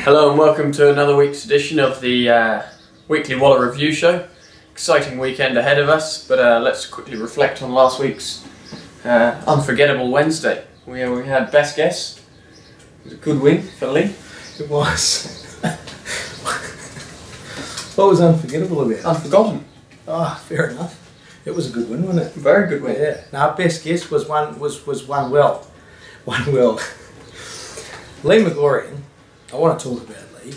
Hello and welcome to another week's edition of the Weekly Waller Review Show. Exciting weekend ahead of us, but let's quickly reflect on last week's unforgettable Wednesday. We had best guess. It was a good win for Lee. It was. What was unforgettable about it? Unforgotten. Oh, fair enough. It was a good win, wasn't it? Very good win. Yeah. Now, our best guess was one well. Lee McGorian. I want to talk about Lee.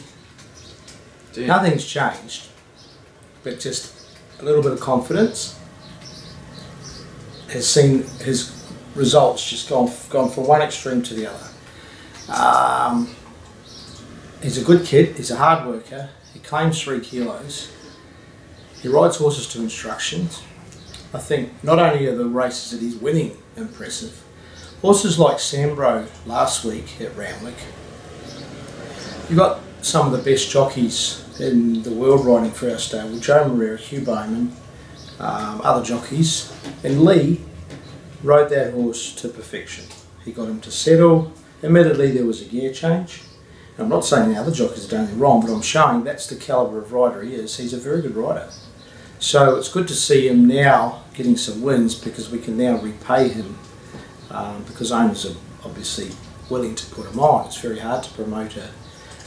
Nothing's changed, but just a little bit of confidence. Has seen his results just gone from one extreme to the other. He's a good kid. He's a hard worker. He claims 3 kilos. He rides horses to instructions. I think not only are the races that he's winning impressive, horses like Sambro last week at Randwick. You've got some of the best jockeys in the world riding for our stable: Joe Moreira, Hugh Bowman, other jockeys, and Lee rode that horse to perfection. He got him to settle. Admittedly, there was a gear change. And I'm not saying the other jockeys are doing anything wrong, but I'm showing that's the calibre of rider he is. He's a very good rider. So it's good to see him now getting some wins, because we can now repay him, because owners are obviously willing to put him on. It's very hard to promote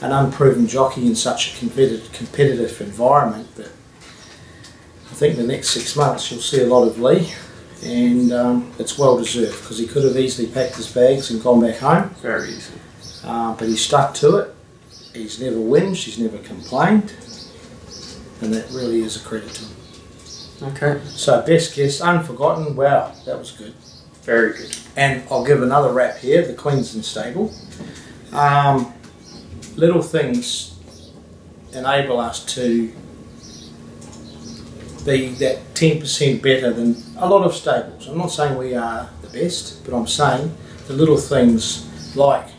an unproven jockey in such a competitive environment, but I think the next 6 months you'll see a lot of Lee, and it's well deserved, because he could have easily packed his bags and gone back home. Very easy. But he stuck to it. He's never whinged, he's never complained, and that really is a credit to him. Okay. So best guess, unforgotten. Wow, that was good. Very good. And I'll give another rap here, the Queensland stable. Little things enable us to be that 10% better than a lot of stables. I'm not saying we are the best, but I'm saying the little things like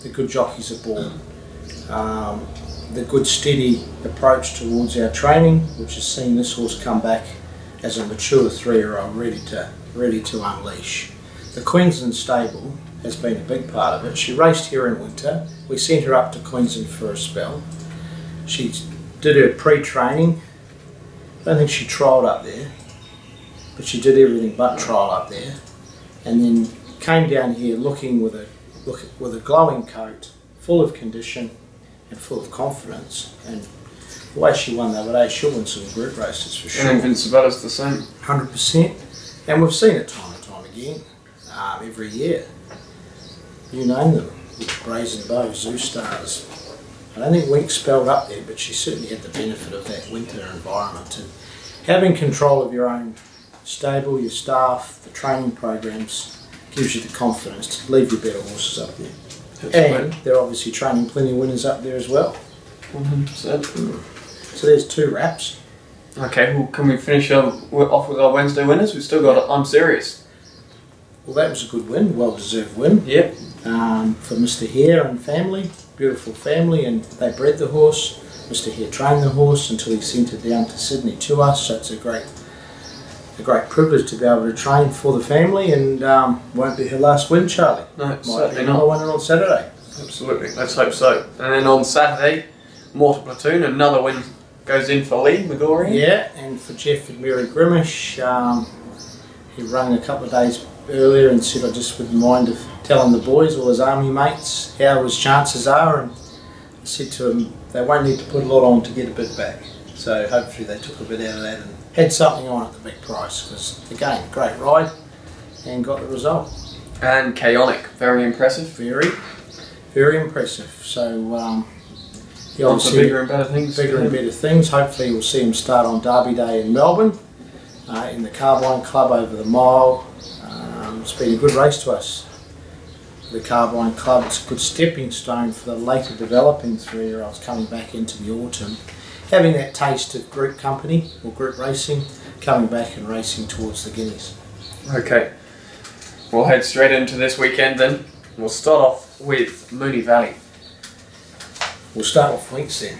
the good jockeys aboard, the good steady approach towards our training, which has seen this horse come back as a mature 3-year-old ready to unleash. The Queensland stable has been a big part of it. She raced here in winter. We sent her up to Queensland for a spell. She did her pre-training. I don't think she trialled up there, but she did everything but trial up there, and then came down here looking with a glowing coat, full of condition and full of confidence. And the way she won the other day, she'll win some group races for sure. And Invincebella's the same. 100%. And we've seen it time and time again, every year. You name them, Brazen Bow, Zoo Stars. I don't think Winx spelled up there, but she certainly had the benefit of that winter environment. And having control of your own stable, your staff, the training programs, gives you the confidence to leave your better horses up there. Absolutely. And they're obviously training plenty of winners up there as well. 100%. So there's 2 wraps. Okay, well, can we finish off with our Wednesday winners? We've still got I'm Serious. Well, that was a good win, well-deserved win. Yep. For Mr. Hare and family, beautiful family, and they bred the horse. Mr. Hare trained the horse until he sent it down to Sydney to us, so it's a great privilege to be able to train for the family, and won't be her last win, Charlie. No, Might certainly be another not. one on Saturday. Absolutely, let's hope so. And then on Saturday, Mortar Platoon, another win goes in for Lee McGorian. Yeah, and for Jeff and Mary Grimish, he rang a couple of days earlier and said I just wouldn't mind of telling the boys, all his army mates, how his chances are, and I said to him they won't need to put a lot on to get a bit back. So hopefully they took a bit out of that and had something on at the big price, because again, great ride and got the result. And Chaotic, very impressive. Very, very impressive. So Lots of bigger and better things. Bigger and better things. Hopefully we'll see him start on Derby Day in Melbourne, in the Carbine Club over the mile. It's been a good race to us, the Carbine Club. It's a good stepping stone for the later developing 3-year-olds coming back into the autumn, having that taste of group company or group racing, coming back and racing towards the Guineas. Okay, we'll head straight into this weekend then. We'll start off with Moonee Valley. We'll start with Winx then.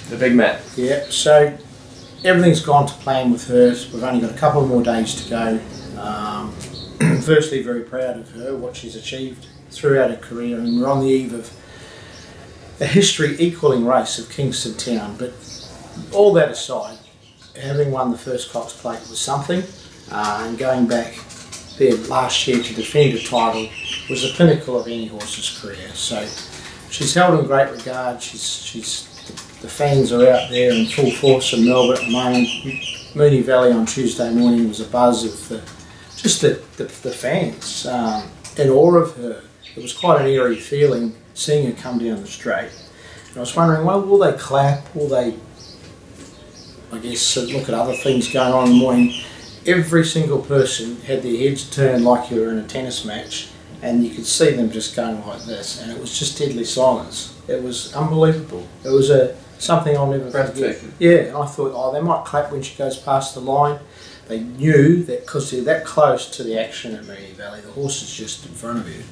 The big man. Yeah, so everything's gone to plan with her. We've only got a couple more days to go. Firstly, very proud of her, what she's achieved throughout her career, and we're on the eve of a history equalling race of Kingston Town, but all that aside, having won the first Cox Plate was something, and going back there last year to defend a title was the pinnacle of any horse's career. So she's held in great regard. The fans are out there in full force in Melbourne at the moment. Moonee Valley on Tuesday morning was a buzz of the fans in awe of her. It was quite an eerie feeling seeing her come down the straight. And I was wondering, well, will they clap? Will they, I guess, look at other things going on in the morning? Every single person had their heads turned like you were in a tennis match, and you could see them just going like this, and it was just deadly silence. It was unbelievable. It was something I'll never forget. Yeah, and I thought, oh, they might clap when she goes past the line. They knew that because they're that close to the action at Moonee Valley, the horse is just in front of you.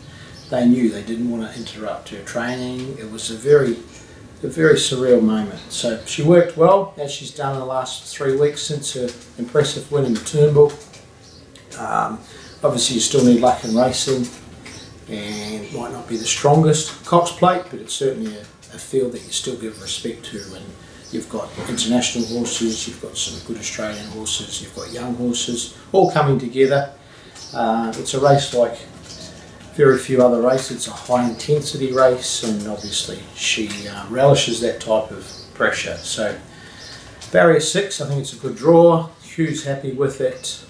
They knew they didn't want to interrupt her training. It was a very surreal moment. So she worked well, as she's done in the last 3 weeks since her impressive win in the Turnbull. Obviously you still need luck in racing, and might not be the strongest Cox Plate, but it's certainly a field that you still give respect to, and you've got international horses, you've got some good Australian horses, you've got young horses, all coming together. It's a race like very few other races. It's a high intensity race, and obviously she relishes that type of pressure. So barrier 6, I think it's a good draw. Hugh's happy with it.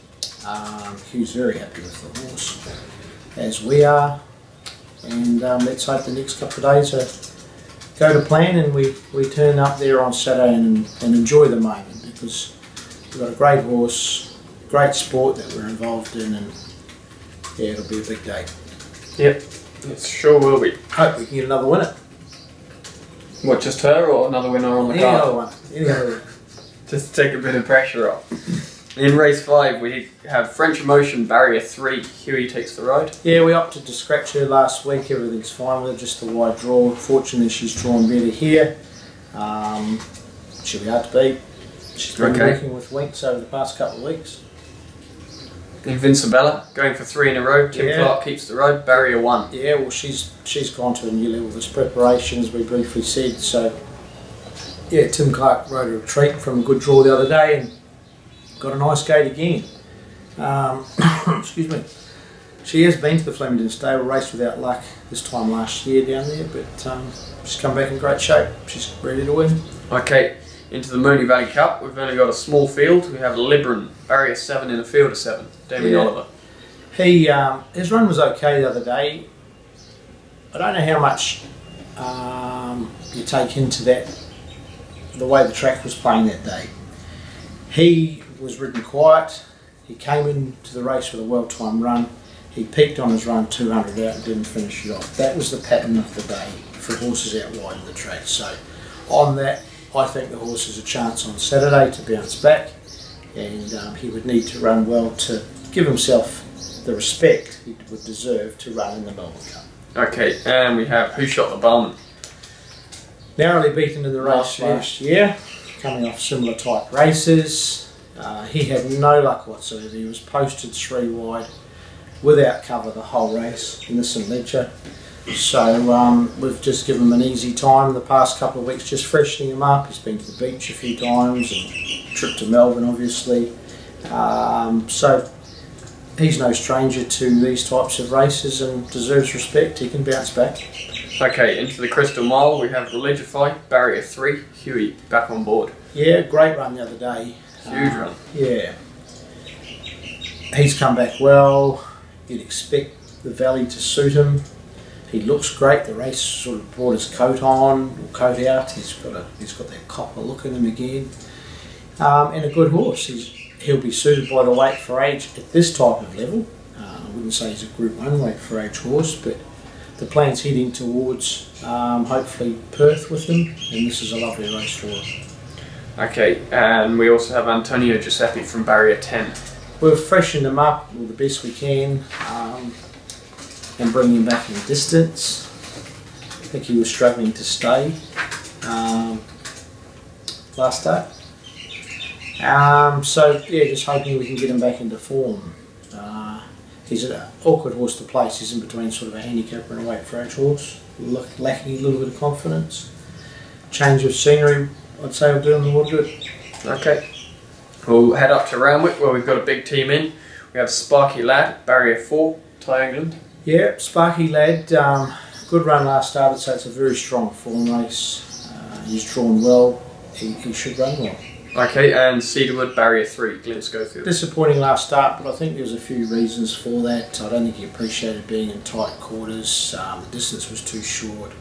Hugh's very happy with the horse, as we are, and let's hope the next couple of days go to plan, and we turn up there on Saturday and enjoy the moment, because we've got a great horse, great sport that we're involved in, and yeah, it'll be a big day. Yep, it sure will be. Hope we can get another winner. What, just her or another winner on the card? Any other one. Any other one. Just to take a bit of pressure off. In race 5 we have French Emotion, barrier 3. Huey takes the ride. Yeah, we opted to scratch her last week. Everything's fine with her, just a wide draw. Fortunately she's drawn better here. She'll be hard to beat. She's been working with Winx over the past couple of weeks. Invincibella, going for 3 in a row. Tim Clark keeps the road, barrier 1. Yeah, well she's gone to a new level. This preparation, as we briefly said. So yeah, Tim Clark rode a retreat from a good draw the other day and got a nice gate again. Excuse me. She has been to the Flemington Stable, raced without luck this time last year down there, but she's come back in great shape. She's ready to win. Okay, into the Moonee Valley Cup. We've only got a small field. We have Libran, barrier 7 in a field of 7. Damien Oliver. His run was okay the other day. I don't know how much you take into that, the way the track was playing that day. He was ridden quiet. He came into the race with a well-timed run. He peaked on his run 200 out and didn't finish it off. That was the pattern of the day for horses out wide of the track. So on that, I think the horse has a chance on Saturday to bounce back, and he would need to run well to give himself the respect he would deserve to run in the Melbourne Cup. Okay, and we have Who Shot the Barman? Narrowly beaten in the race last year, coming off similar type races. He had no luck whatsoever. He was posted 3 wide without cover the whole race in the St Ledger. So we've just given him an easy time the past couple of weeks, just freshening him up. He's been to the beach a few times and trip to Melbourne obviously. So he's no stranger to these types of races and deserves respect. He can bounce back. Okay, into the Crystal Mile we have Religify, barrier 3. Huey back on board. Yeah, great run the other day. Huge run. Yeah. He's come back well. You'd expect the valley to suit him. He looks great. The race sort of brought his coat on, or coat out. He's got that copper look in him again. And a good horse. He'll be suited by the weight for age at this type of level. I wouldn't say he's a Group 1 weight for age horse, but the plan's heading towards hopefully Perth with him, and this is a lovely race for him. Okay, and we also have Antonio Giuseppe from barrier 10. We've freshened him up all the best we can and bring him back in distance. I think he was struggling to stay last start. So yeah, just hoping we can get him back into form. He's an awkward horse to place. He's in between sort of a handicapper and a weight for age horse. Lacking a little bit of confidence. Change of scenery, I'd say, will do him more good. Okay. We'll head up to Randwick where we've got a big team in. We have Sparky Lad, barrier 4, Thai England. Yeah, Sparky Lad, good run last start. I'd say it's a very strong form race. He's drawn well. He should run well. Okay, and Cedarwood, barrier 3, Glenn Schofield. Disappointing last start, but I think there's a few reasons for that. I don't think he appreciated being in tight quarters. The distance was too short.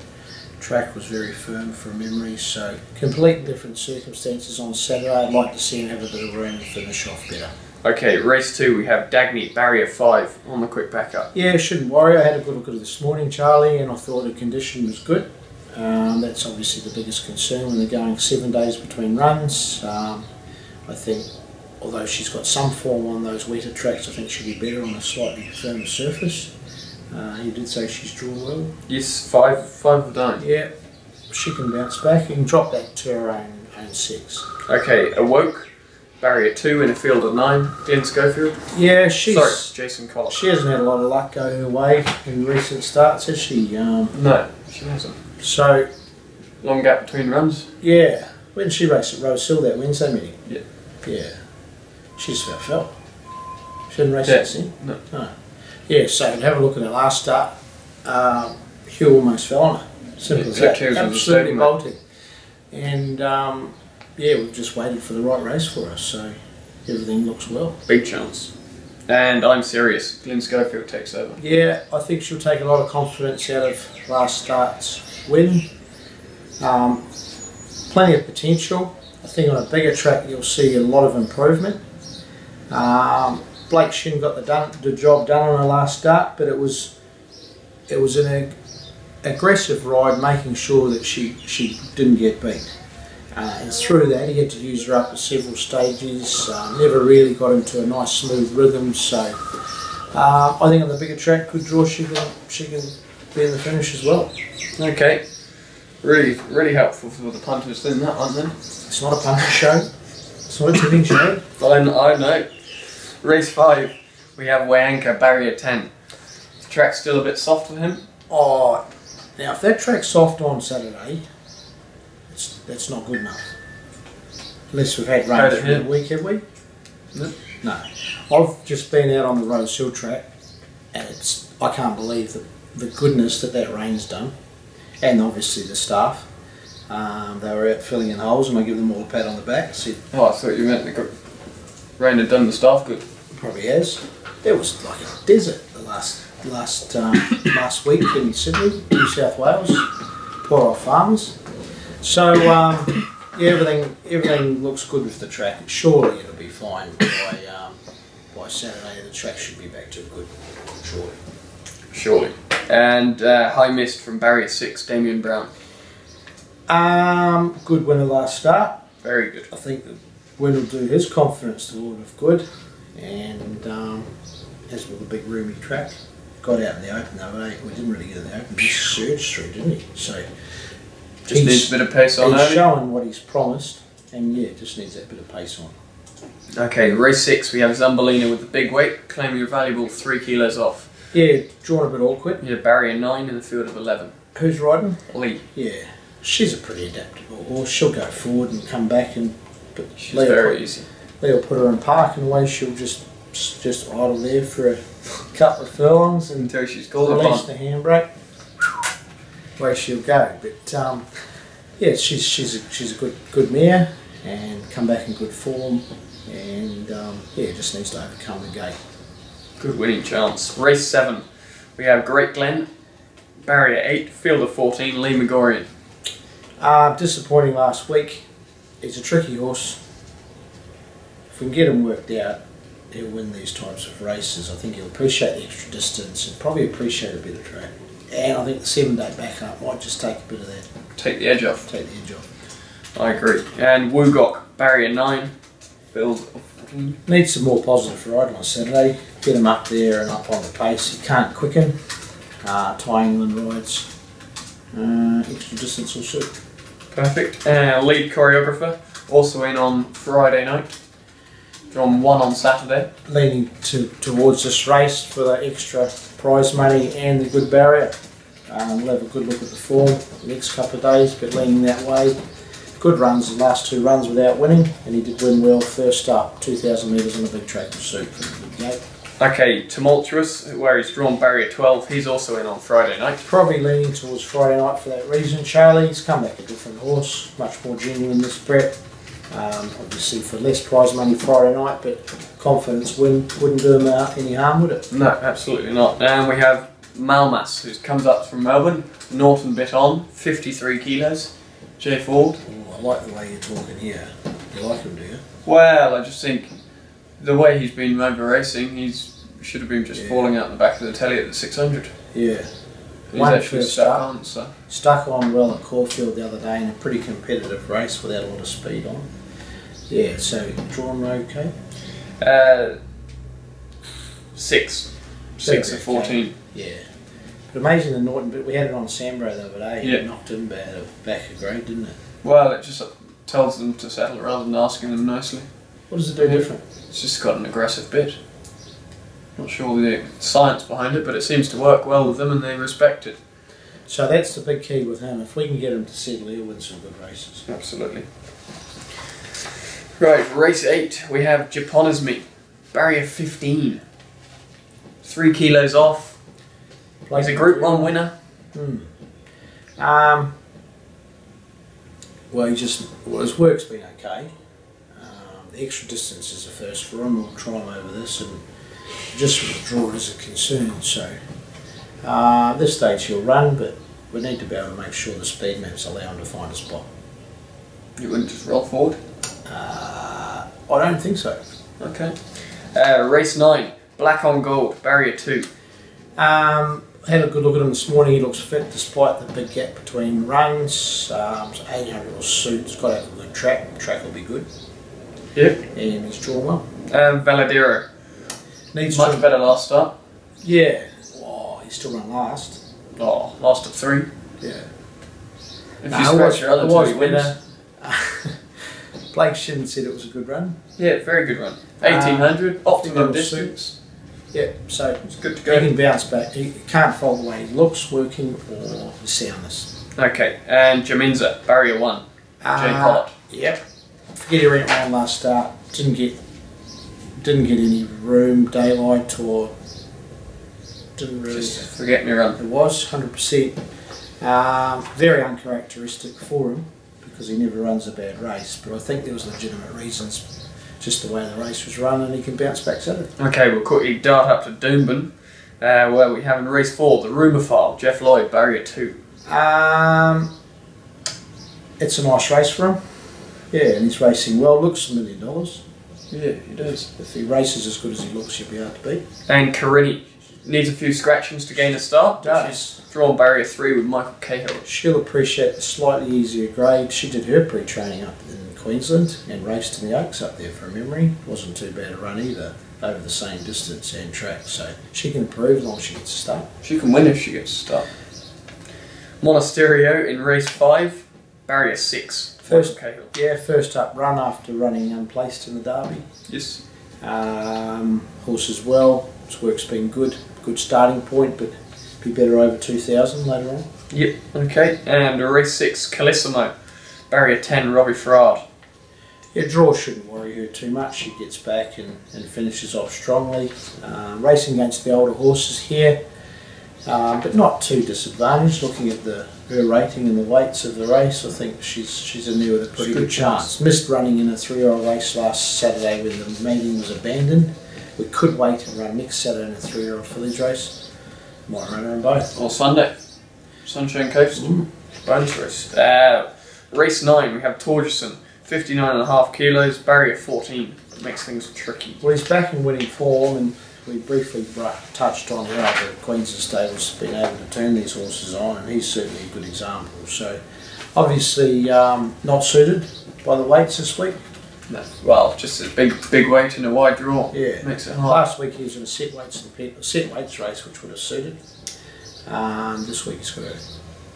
Track was very firm from memory, so completely different circumstances on Saturday. I'd like to see him have a bit of room and finish off better. Okay, race 2, we have Dagny, barrier 5, on the quick backup. Yeah, shouldn't worry. I had a good look at it this morning, Charlie, and I thought the condition was good. That's obviously the biggest concern when they're going 7 days between runs. I think, although she's got some form on those wetter tracks, I think she'll be better on a slightly firmer surface. You did say she's drawn well. Yes, 5 of 9. Yeah, she can bounce back. You can drop that to her own 6. Okay, Awoke, barrier 2 in a field of 9, Glenn Schofield. Yeah, Sorry, Jason Collins. she hasn't had a lot of luck go her way in recent starts, has she? No, she hasn't. So, Long gap between runs. yeah. When did she race at Rose Hill that Wednesday meeting? Yeah. Yeah. She just about fell. She didn't race that scene? No. Yeah, so have a look at her last start. Hugh almost fell on her. Simple as that. Absolutely bolted. And yeah, we've just waited for the right race for us, so everything looks well. Big chance. And I'm serious. Glenn Schofield takes over. Yeah, I think she'll take a lot of confidence out of last start's win. Plenty of potential. I think on a bigger track you'll see a lot of improvement. Blake Shin got the job done on her last start, but it was an aggressive ride, making sure that she didn't get beat. And through that, he had to use her up at several stages. Never really got into a nice smooth rhythm. So I think on the bigger track, good draw. She can be in the finish as well. Okay, really helpful for the punters in that one then. It's not a punter show. It's not a tipping show. I know. Race 5, we have Wayanka, barrier 10. The track's still a bit soft for him. Oh, now if that track's soft on Saturday, that's not good enough. Unless we've had rain through the week, have we? No. I've just been out on the Rose Hill track, and I can't believe the goodness that rain's done, and obviously the staff. They were out filling in holes, and I give them all a pat on the back. Oh, I thought you meant the rain had done the staff good. Probably has. It was like a desert the last week in Sydney, New South Wales. Poor old farmers. So yeah, everything looks good with the track. Surely it'll be fine by Saturday. The track should be back to good. Surely. And High Mist from barrier 6, Damien Brown. Good winner last start. Very good. I think the winner will do his confidence to Lord of Good, and as with the big roomy track, got out in the open though. We didn't really get in the open. He surged through, didn't he? So just needs a bit of pace on. He's showing what he's promised, and yeah, just needs that bit of pace on. Okay, race 6, we have Zambolina with the big weight, claiming a valuable 3 kilos off. Yeah, drawn a bit awkward. Yeah, barrier 9 in the field of 11. Who's riding? Lee. Yeah, she's a pretty adaptable horse. She'll go forward and come back, and she's very easy. Lee'll put her in park, and away she'll just idle there for a couple of furlongs until she's called release upon. The handbrake. Away she'll go. But yeah, she's a good mare, and come back in good form, and yeah, just needs to overcome the gate. Good winning chance. Race 7, we have Great Glen, barrier 8, field of 14, Lee Megorian. Disappointing last week. He's a tricky horse. If we can get him worked out, he'll win these types of races. I think he'll appreciate the extra distance and probably appreciate a bit of track. And I think the 7-day backup might just take a bit of that. Take the edge off. Take the edge off. I agree. And Woogok, barrier 9, field of 14. Needs some more positive ride on Saturday. Get him up there and up on the pace. He can't quicken. Thai England rides. Extra distance will suit. Perfect. Lead choreographer, also in on Friday night. Drawn 1 on Saturday. Leaning towards this race for the extra prize money and the good barrier. We'll have a good look at the form the next couple of days, but leaning that way. Good runs, the last 2 runs without winning, and he did win well first up, 2,000 metres on a big track pursuit. Okay, Tumultuous, where he's drawn barrier 12, he's also in on Friday night. Probably leaning towards Friday night for that reason, Charlie. He's come back a different horse, much more genuine this prep. Obviously for less prize money Friday night, but confidence wouldn't do him any harm, would it? No, absolutely not. And we have Malmas, who comes up from Melbourne, Norton bit on, 53 kilos. J Ford. Oh, I like the way you're talking here. You like him, do you? Well, I just think the way he's been over racing, should have been just falling out the back of the telly at the 600. Yeah. He's actually stuck on, so. Stuck on well at Caulfield the other day in a pretty competitive race without a lot of speed on. Yeah, so drawn okay? 6. 6 of 14. Yeah. But amazing the Norton, but we had it on Sambro the other day. Yeah. It knocked him back a grade, didn't it? Well, it just tells them to settle rather than asking them nicely. What does it do different? It's just got an aggressive bit. Not sure the science behind it, but it seems to work well with them and they respect it. So that's the big key with him. If we can get him to settle, he'll win some good races. Absolutely. Right, race 8, we have Japonisme, barrier 15. 3 kilos off. He's a Group 1 winner. Well, his work's been okay. The extra distance is a first for him. We'll try him over this, and just withdraw is a concern. So, at this stage he'll run, but we need to be able to make sure the speed maps allow him to find a spot. You wouldn't just roll forward? I don't think so. Okay. Race 9, black on gold, barrier 2. Had a good look at him this morning. He looks fit despite the big gap between runs. So 800 will suit. He's got a good track. Track will be good. Yep. And he's drawn well. Valadero. Needs much better last start. Yeah. Oh, he still run last. Oh, last of 3. Yeah. If you scratch your other 2, he wins. Blake Shin said it was a good run. Yeah, very good run. 1800, optimum distance. Yeah, so it's good to go. He can bounce back. He can't fault the way he looks, working, or the soundness. Okay, and Jaminza, barrier 1. Jane Collett. Yep. Forget he ran around last start. Didn't get any room, daylight, or didn't really. Just forget me run. It was 100%. Very uncharacteristic for him because he never runs a bad race. But I think there was legitimate reasons. Just the way the race was run, and he can bounce back Saturday. Okay, we'll quickly dart up to Doomben, where we have in race 4 the rumour file, Jeff Lloyd, barrier 2. It's a nice race for him. Yeah, and he's racing well. Looks $1 million. Yeah, he does. If he races as good as he looks, he'll be hard to beat. And Carini needs a few scratchings to gain a start. She's drawn barrier 3 with Michael Cahill. She'll appreciate the slightly easier grade. She did her pre-training up in Queensland and raced in the Oaks up there from memory. Wasn't too bad a run either, over the same distance and track, so she can improve as long as she gets a start. She can win if she gets a start. Monasterio in race 5, barrier 6. First up run after running unplaced in the Derby. Yes. Horse as well, his work's been good starting point, but be better over 2,000 later on. Yep, okay, and race 6, Calissimo, barrier 10, Robbie Farrard. Yeah, draw shouldn't worry her too much. She gets back and finishes off strongly. Racing against the older horses here, but not too disadvantaged. Looking at her rating and the weights of the race, I think she's in there with a pretty good chance. Missed running in a 3-year-old race last Saturday when the meeting was abandoned. We could wait and run next Saturday in a 3-year-old village race. Might run her in both. Or Sunday. Sunshine Coast. Bonus race. Race 9, we have Torgerson. 59.5 kilos, barrier 14. It makes things tricky. Well, he's back in winning form, and we briefly touched on how the Queensland stable's been able to turn these horses on, and he's certainly a good example. So, obviously, not suited by the weights this week. No. Well, just a big weight and a wide draw. Yeah. Makes it hard. Last week he was in a set weights race, which would have suited. This week he's got a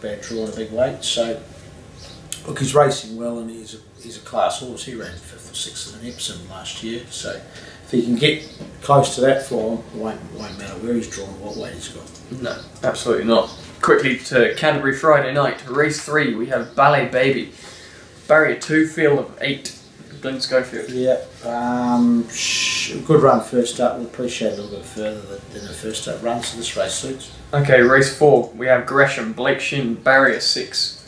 bad draw and a big weight, so Look, he's racing well, and he's a class horse. He ran 5th or 6th in Epsom last year, so if he can get close to that form, it won't matter where he's drawn, what weight he's got. No, absolutely not. Quickly to Canterbury Friday night, race 3, we have Ballet Baby. Barrier 2, field of 8, Glen Schofield. Yeah, good run first up. We'll appreciate it a little bit further than the first up run, so this race suits. Okay, race 4, we have Gresham, Blake Shin, Barrier 6.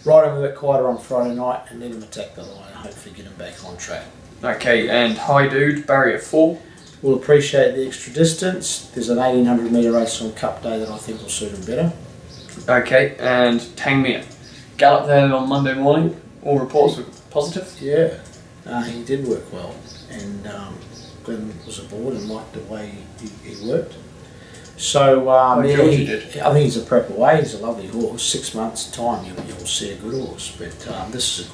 Ride him a bit quieter on Friday night and let him attack the line and hopefully get him back on track. Okay, and High Dude, Barrier 4. We'll appreciate the extra distance. There's an 1800 metre race on Cup Day that I think will suit him better. Okay, and Tangmere. Gallop there on Monday morning. All reports were positive. Yeah, he did work well, and Glenn was aboard and liked the way he worked. So Georgie did. I think he's a prep away. He's a lovely horse. 6 months' time, you'll see a good horse. But this is a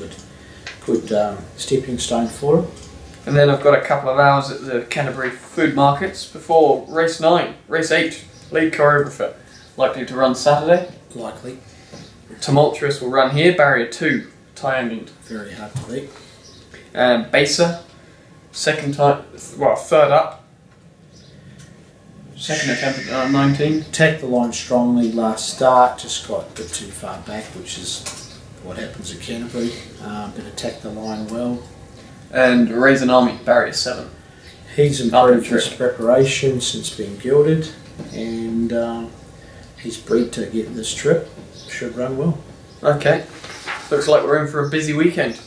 good stepping stone for him. And then I've got a couple of hours at the Canterbury Food Markets before race 9, race 8, lead choreographer, likely to run Saturday. Likely. Tumultuous will run here, Barrier 2, Ty England. Very hard to beat. And Baser, third up. Second attempt at 19. Attacked the line strongly last start, just got a bit too far back, which is what happens at Canterbury. But attacked the line well. And Raisin Army, Barrier 7. He's improved his preparation since being gilded, and he's bred to get this trip. Should run well. Okay, looks like we're in for a busy weekend.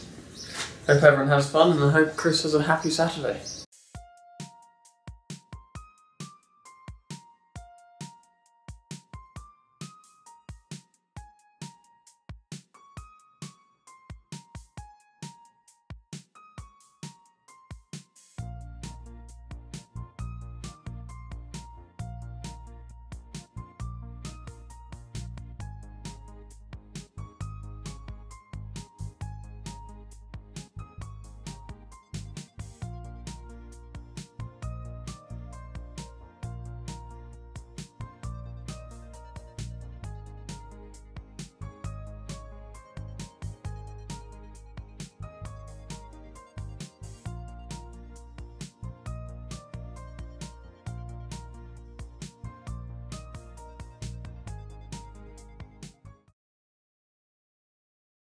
Hope everyone has fun, and I hope Chris has a happy Saturday.